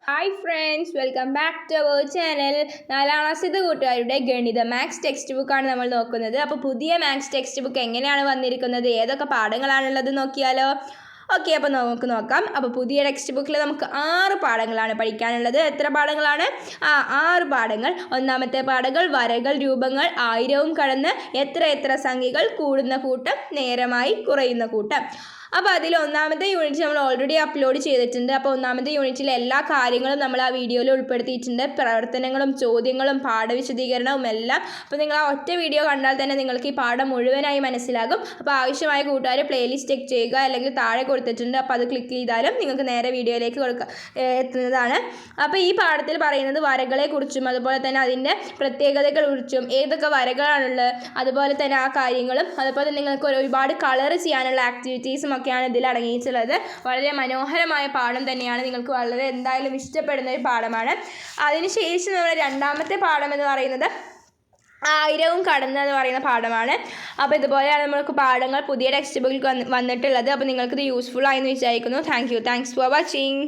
Hi friends, welcome back to our channel. 4ാം ക്ലാസ്സിലെ കൂട്ടുകാരുടെ ഗണിത മാത്സ് ടെക്സ്റ്റ് ബുക്കാണ് നമ്മൾ നോക്കുന്നത്. അപ്പോൾ പുതിയ മാത്സ് ടെക്സ്റ്റ് ബുക്ക് എങ്ങനെയാണ് വന്നിരിക്കുന്നത്, ഏതൊക്കെ പാഠങ്ങളാണുള്ളത് നോക്കിയാലോ? ഓക്കെ, അപ്പോൾ നമുക്ക് നോക്കാം. അപ്പോൾ പുതിയ ടെക്സ്റ്റ് ബുക്കിൽ നമുക്ക് 6 പാഠങ്ങളാണ് പഠിക്കാനുള്ളത്. എത്ര പാഠങ്ങളാണ്? 6 പാഠങ്ങൾ. ഒന്നാമത്തെ പാഠങ്ങൾ വരകൾ, രൂപങ്ങൾ, 1000വും കടന്ന് എത്ര സംഖ്യകൾ, കൂടുന്ന കൂട്ടം, നേരമായി കുറയുന്ന കൂട്ടം. അപ്പോൾ അതിൽ ഒന്നാമത്തെ യൂണിറ്റ് നമ്മൾ ഓൾറെഡി അപ്ലോഡ് ചെയ്തിട്ടുണ്ട്. അപ്പോൾ ഒന്നാമത്തെ യൂണിറ്റിലെ എല്ലാ കാര്യങ്ങളും നമ്മൾ ആ വീഡിയോയിൽ ഉൾപ്പെടുത്തിയിട്ടുണ്ട്. പ്രവർത്തനങ്ങളും ചോദ്യങ്ങളും പാഠവിശദീകരണവും എല്ലാം. അപ്പോൾ നിങ്ങൾ ആ ഒറ്റ വീഡിയോ കണ്ടാൽ തന്നെ നിങ്ങൾക്ക് ഈ പാഠം മുഴുവനായി മനസ്സിലാകും. അപ്പോൾ ആവശ്യമായ കൂട്ടുകാർ പ്ലേലിസ്റ്റ് ചെക്ക് ചെയ്യുക, അല്ലെങ്കിൽ താഴെ കൊടുത്തിട്ടുണ്ട്. അപ്പോൾ അത് ക്ലിക്ക് ചെയ്താലും നിങ്ങൾക്ക് നേരെ വീഡിയോയിലേക്ക് എത്തുന്നതാണ്. അപ്പോൾ ഈ പാഠത്തിൽ പറയുന്നത് വരകളെക്കുറിച്ചും അതുപോലെ തന്നെ അതിൻ്റെ പ്രത്യേകതകളെക്കുറിച്ചും, ഏതൊക്കെ വരകളാണുള്ളത്, അതുപോലെ തന്നെ ആ കാര്യങ്ങളും, അതുപോലെ നിങ്ങൾക്ക് ഒരുപാട് കളർ ചെയ്യാനുള്ള ആക്ടിവിറ്റീസും ഒക്കെയാണ് ഇതിൽ അടങ്ങിയിട്ടുള്ളത്. വളരെ മനോഹരമായ പാഠം തന്നെയാണ്. നിങ്ങൾക്ക് വളരെ എന്തായാലും ഇഷ്ടപ്പെടുന്ന ഒരു പാഠമാണ്. അതിനുശേഷം നമ്മുടെ രണ്ടാമത്തെ പാഠം എന്ന് പറയുന്നത് 1000വും കടന്ന് എന്ന് പറയുന്ന പാഠമാണ്. അപ്പോൾ ഇതുപോലെയാണ് നമുക്ക് പാഠങ്ങൾ പുതിയ ടെക്സ്റ്റ് ബുക്കിൽ വന്നിട്ടുള്ളത്. അപ്പോൾ നിങ്ങൾക്കിത് യൂസ്ഫുൾ ആയെന്ന് വിചാരിക്കുന്നു. Thanks for watching.